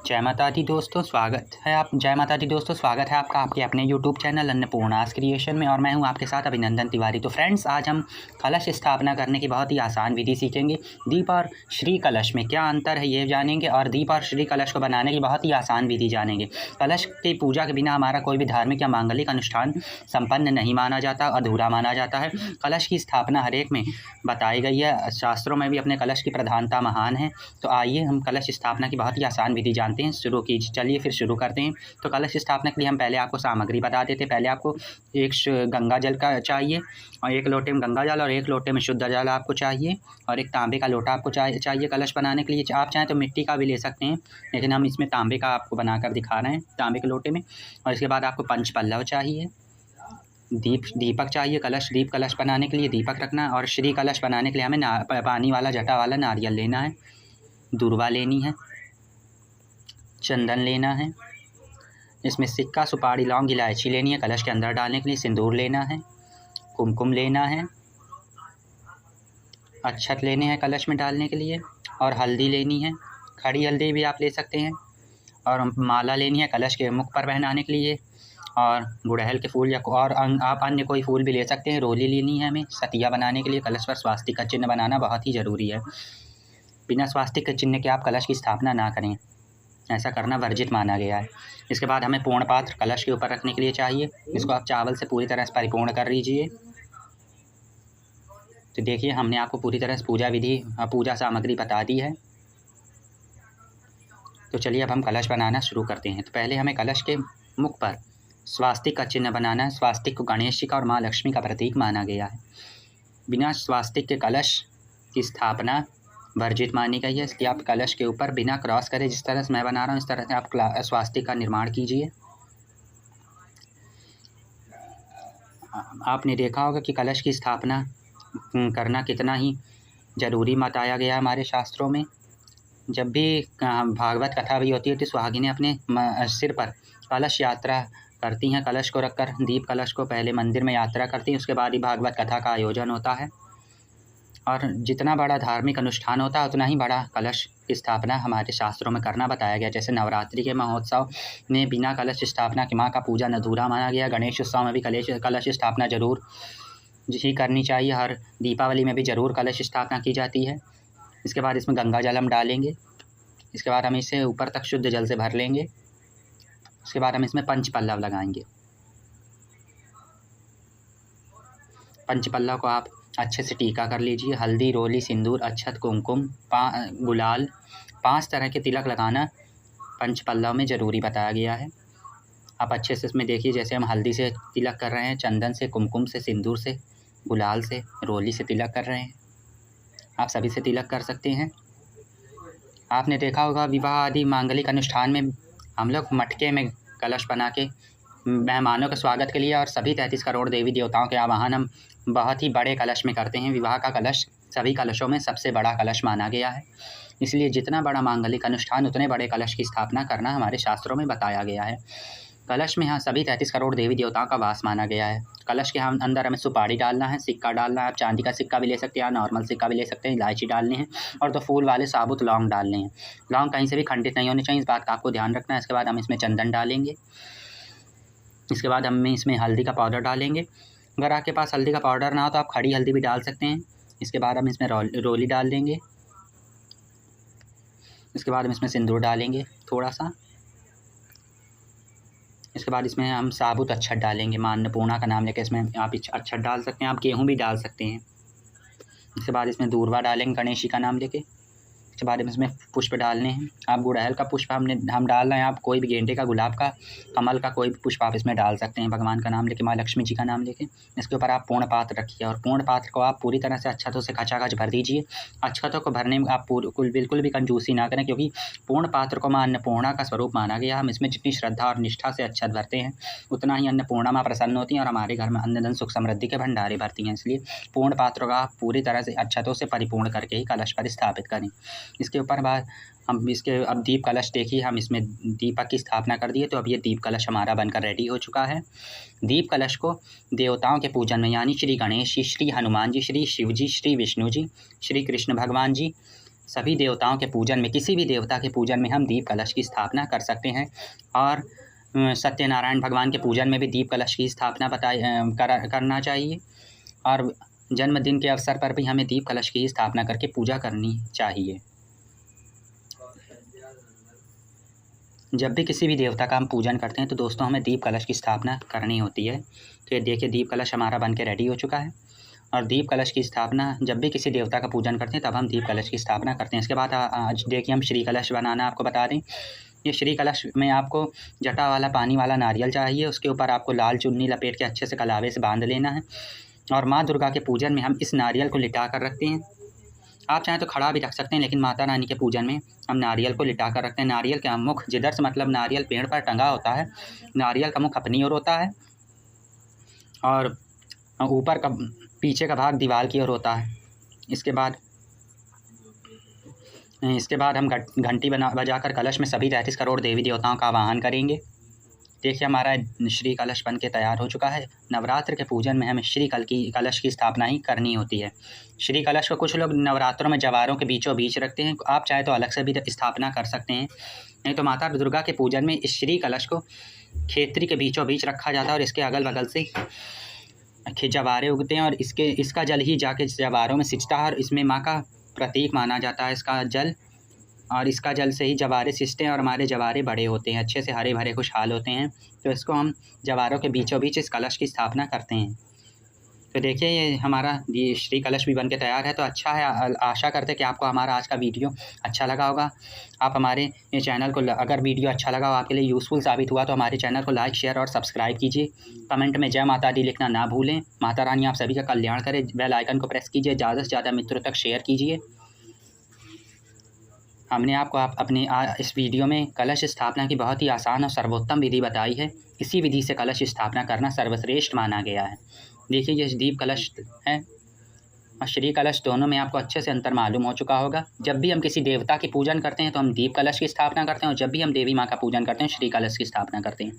जय माता दी दोस्तों, स्वागत है आपका आपके अपने यूट्यूब चैनल अन्नपूर्णास क्रिएशन में। और मैं हूं आपके साथ अभिनंदन तिवारी। तो फ्रेंड्स, आज हम कलश स्थापना करने की बहुत ही आसान विधि सीखेंगे। दीप और श्री कलश में क्या अंतर है ये जानेंगे, और दीप और श्री कलश को बनाने की बहुत ही आसान विधि जानेंगे। कलश की पूजा के बिना हमारा कोई भी धार्मिक या मांगलिक अनुष्ठान संपन्न नहीं माना जाता, अधूरा माना जाता है। कलश की स्थापना हर एक में बताई गई है, शास्त्रों में भी अपने कलश की प्रधानता महान है। तो आइए हम कलश स्थापना की बहुत ही आसान विधि जानते हैं। शुरू कीजिए, चलिए फिर शुरू करते हैं। तो कलश स्थापना के लिए हम पहले आपको सामग्री बता देते हैं। पहले आपको एक गंगा जल का चाहिए, और एक लोटे में गंगा जल और एक लोटे में शुद्ध जल आपको चाहिए, और एक तांबे का लोटा आपको चाहिए कलश बनाने के लिए। आप चाहें तो मिट्टी का भी ले सकते हैं, लेकिन हम इसमें तांबे का आपको बनाकर दिखा रहे हैं, तांबे के लोटे में। और इसके बाद आपको पंच पल्लव चाहिए, दीपक चाहिए। दीप कलश बनाने के लिए दीपक रखना है। और श्री कलश बनाने के लिए हमें पानी वाला जटा वाला नारियल लेना है, दूर्वा लेनी है, चंदन लेना है, इसमें सिक्का, सुपारी, लौंग, इलायची लेनी है। कलश के अंदर डालने के लिए सिंदूर लेना है, कुमकुम लेना है, अक्षत लेने हैं कलश में डालने के लिए, और हल्दी लेनी है। खड़ी हल्दी भी आप ले सकते हैं। और माला लेनी है कलश के मुख पर पहनाने के लिए, और गुड़हल के फूल या और आप अन्य कोई फूल भी ले सकते हैं। रोली लेनी है हमें सतिया बनाने के लिए। कलश पर स्वास्तिक का चिन्ह बनाना बहुत ही ज़रूरी है। बिना स्वास्तिक के चिन्ह के आप कलश की स्थापना ना करें, ऐसा करना वर्जित माना गया है। इसके बाद हमें पूर्ण पात्र कलश के ऊपर रखने के लिए चाहिए। इसको आप चावल से पूरी तरह से परिपूर्ण कर लीजिए। तो देखिए, हमने आपको पूरी तरह से पूजा सामग्री बता दी है। तो चलिए अब हम कलश बनाना शुरू करते हैं। तो पहले हमें कलश के मुख पर स्वास्तिक का चिन्ह बनाना है। स्वास्तिक को गणेश जी का और माँ लक्ष्मी का प्रतीक माना गया है। बिना स्वास्तिक के कलश की स्थापना वर्जित मानी गई है। इसलिए आप कलश के ऊपर बिना क्रॉस करे, जिस तरह से मैं बना रहा हूँ इस तरह से आप स्वास्तिक का निर्माण कीजिए। आपने देखा होगा कि कलश की स्थापना करना कितना ही जरूरी बताया गया है हमारे शास्त्रों में। जब भी भागवत कथा भी होती है तो सुहागिनें अपने सिर पर कलश यात्रा करती हैं। कलश को रखकर दीप कलश को पहले मंदिर में यात्रा करती हैं, उसके बाद ही भागवत कथा का आयोजन होता है। और जितना बड़ा धार्मिक अनुष्ठान होता है उतना ही बड़ा कलश की स्थापना हमारे शास्त्रों में करना बताया गया। जैसे नवरात्रि के महोत्सव में बिना कलश स्थापना के माँ का पूजन अधूरा माना गया। गणेश उत्सव में भी कलश स्थापना जरूर ही करनी चाहिए। हर दीपावली में भी ज़रूर कलश स्थापना की जाती है। इसके बाद इसमें गंगा जल हम डालेंगे। इसके बाद हम इसे ऊपर तक शुद्ध जल से भर लेंगे। उसके बाद हम इसमें पंच पल्लव लगाएंगे। पंच पल्लव को आप अच्छे से टीका कर लीजिए। हल्दी, रोली, सिंदूर, अक्षत, कुमकुम, गुलाल, 5 तरह के तिलक लगाना पंच पल्लव में ज़रूरी बताया गया है। आप अच्छे से इसमें देखिए, जैसे हम हल्दी से तिलक कर रहे हैं, चंदन से, कुमकुम से, सिंदूर से, गुलाल से, रोली से तिलक कर रहे हैं। आप सभी से तिलक कर सकते हैं। आपने देखा होगा विवाह आदि मांगलिक अनुष्ठान में हम लोग मटके में कलश बना के मेहमानों के स्वागत के लिए, और सभी 33 करोड़ देवी देवताओं के आवाहन हम बहुत ही बड़े कलश में करते हैं। विवाह का कलश सभी कलशों में सबसे बड़ा कलश माना गया है। इसलिए जितना बड़ा मांगलिक अनुष्ठान उतने बड़े कलश की स्थापना करना हमारे शास्त्रों में बताया गया है। कलश में यहाँ सभी 33 करोड़ देवी देवताओं का वास माना गया है। कलश के अंदर हमें सुपारी डालना है, सिक्का डालना है। आप चांदी का सिक्का भी ले सकते हैं, नॉर्मल सिक्का भी ले सकते हैं। इलायची डालनी है, और 2 फूल वाले साबुत लौंग डालने हैं। लौंग कहीं से भी खंडित नहीं होने चाहिए, इस बात का आपको ध्यान रखना है। इसके बाद हम इसमें चंदन डालेंगे। इसके बाद हम इसमें हल्दी का पाउडर डालेंगे। अगर आपके पास हल्दी का पाउडर ना हो तो आप खड़ी हल्दी भी डाल सकते हैं। इसके बाद हम इसमें रोली डाल देंगे। इसके बाद हम इसमें सिंदूर डालेंगे थोड़ा सा। इसके बाद इसमें हम साबुत अक्षत डालेंगे। माँ अन्नपूर्णा का नाम लेकर इसमें आप अक्षत डाल सकते हैं, आप गेहूँ भी डाल सकते हैं। इसके बाद इसमें दूर्वा डालेंगे गणेश जी का नाम लेके। इसके बाद हम इसमें पुष्प डालने हैं। आप गुड़हल का पुष्प हम डाल रहे हैं, आप कोई भी गेंदे का, गुलाब का, कमल का कोई भी पुष्प आप इसमें डाल सकते हैं, भगवान का नाम लेके, माँ लक्ष्मी जी का नाम लेके। इसके ऊपर आप पूर्ण पात्र रखिए, और पूर्ण पात्र को आप पूरी तरह से अक्षतों से खचाखच भर दीजिए। अक्षतों को भरने में आप बिल्कुल भी कंजूसी ना करें, क्योंकि पूर्ण पात्र को माँ अन्नपूर्णा का स्वरूप माना गया। हम इसमें जितनी श्रद्धा और निष्ठा से अक्षत भरते हैं उतना ही अन्नपूर्णा माँ प्रसन्न होती हैं, और हमारे घर में अन्न धन सुख समृद्धि के भंडारे भरती हैं। इसलिए पूर्ण पात्रों का आप पूरी तरह से अक्षतों से परिपूर्ण करके ही कलश पर स्थापित करें। इसके ऊपर बाद हम इसके अब दीप कलश देखिए, हम इसमें दीपक की स्थापना कर दिए। तो अब ये दीप कलश हमारा बनकर रेडी हो चुका है। दीप कलश को देवताओं के पूजन में, यानी श्री गणेश जी, श्री हनुमान जी, श्री शिव जी, श्री विष्णु जी, श्री कृष्ण भगवान जी, सभी देवताओं के पूजन में, किसी भी देवता के पूजन में हम दीप कलश की स्थापना कर सकते हैं। और सत्यनारायण भगवान के पूजन में भी दीप कलश की स्थापना करना चाहिए। और जन्मदिन के अवसर पर भी हमें दीप कलश की स्थापना करके पूजा करनी चाहिए। जब भी किसी भी देवता का हम पूजन करते हैं तो दोस्तों हमें दीप कलश की स्थापना करनी होती है। तो ये देखिए दीप कलश हमारा बन के रेडी हो चुका है। और दीप कलश की स्थापना जब भी किसी देवता का पूजन करते हैं तब हम दीप कलश की स्थापना करते हैं। इसके बाद आज देखिए हम श्री कलश बनाना आपको बता दें। ये श्री कलश में आपको जटा वाला पानी वाला नारियल चाहिए। उसके ऊपर आपको लाल चुन्नी लपेट के अच्छे से कलावे से बांध लेना है। और माँ दुर्गा के पूजन में हम इस नारियल को लिटा कर रखते हैं। आप चाहें तो खड़ा भी रख सकते हैं, लेकिन माता रानी के पूजन में हम नारियल को लिटा कर रखते हैं। नारियल का मुख जिधर से मतलब नारियल पेड़ पर टंगा होता है, नारियल का मुख अपनी ओर होता है और ऊपर का पीछे का भाग दीवार की ओर होता है। इसके बाद हम घंटी बजाकर कलश में सभी 33 करोड़ देवी देवताओं का आवाहन करेंगे। देखिए हमारा श्री कलश बन के तैयार हो चुका है। नवरात्र के पूजन में हमें श्री कलश की स्थापना ही करनी होती है। श्री कलश को कुछ लोग नवरात्रों में जवारों के बीचों बीच रखते हैं। आप चाहे तो अलग से भी स्थापना कर सकते हैं, नहीं तो माता दुर्गा के पूजन में इस श्री कलश को खेतरी के बीचों बीच रखा जाता है और इसके अगल बगल से जवारे उगते हैं और इसका जल ही जाके जवारों में सिंचता है और इसमें माँ का प्रतीक माना जाता है इसका जल। और इसका जल से ही जवारे सिंचते हैं और हमारे जवारे बड़े होते हैं, अच्छे से हरे भरे खुशहाल होते हैं। तो इसको हम जवारों के बीचों बीच इस कलश की स्थापना करते हैं। तो देखिए ये हमारा श्री कलश भी बन के तैयार है। तो अच्छा है, आशा करते हैं कि आपको हमारा आज का वीडियो अच्छा लगा होगा। आप हमारे ये चैनल को, अगर वीडियो अच्छा लगा हो, आपके लिए यूज़फुल साबित हुआ, तो हमारे चैनल को लाइक शेयर और सब्सक्राइब कीजिए। कमेंट में जय माता दी लिखना ना भूलें। माता रानी आप सभी का कल्याण करे। बेल आइकन को प्रेस कीजिए, ज़्यादा से ज़्यादा मित्रों तक शेयर कीजिए। हमने आपको अपने इस वीडियो में कलश स्थापना की बहुत ही आसान और सर्वोत्तम विधि बताई है। इसी विधि से कलश स्थापना करना सर्वश्रेष्ठ माना गया है। देखिए ये दीप कलश है और श्री कलश, दोनों में आपको अच्छे से अंतर मालूम हो चुका होगा। जब भी हम किसी देवता की पूजन करते हैं तो हम दीप कलश की स्थापना करते हैं और जब भी हम देवी माँ का पूजन करते हैं श्री कलश की स्थापना करते हैं।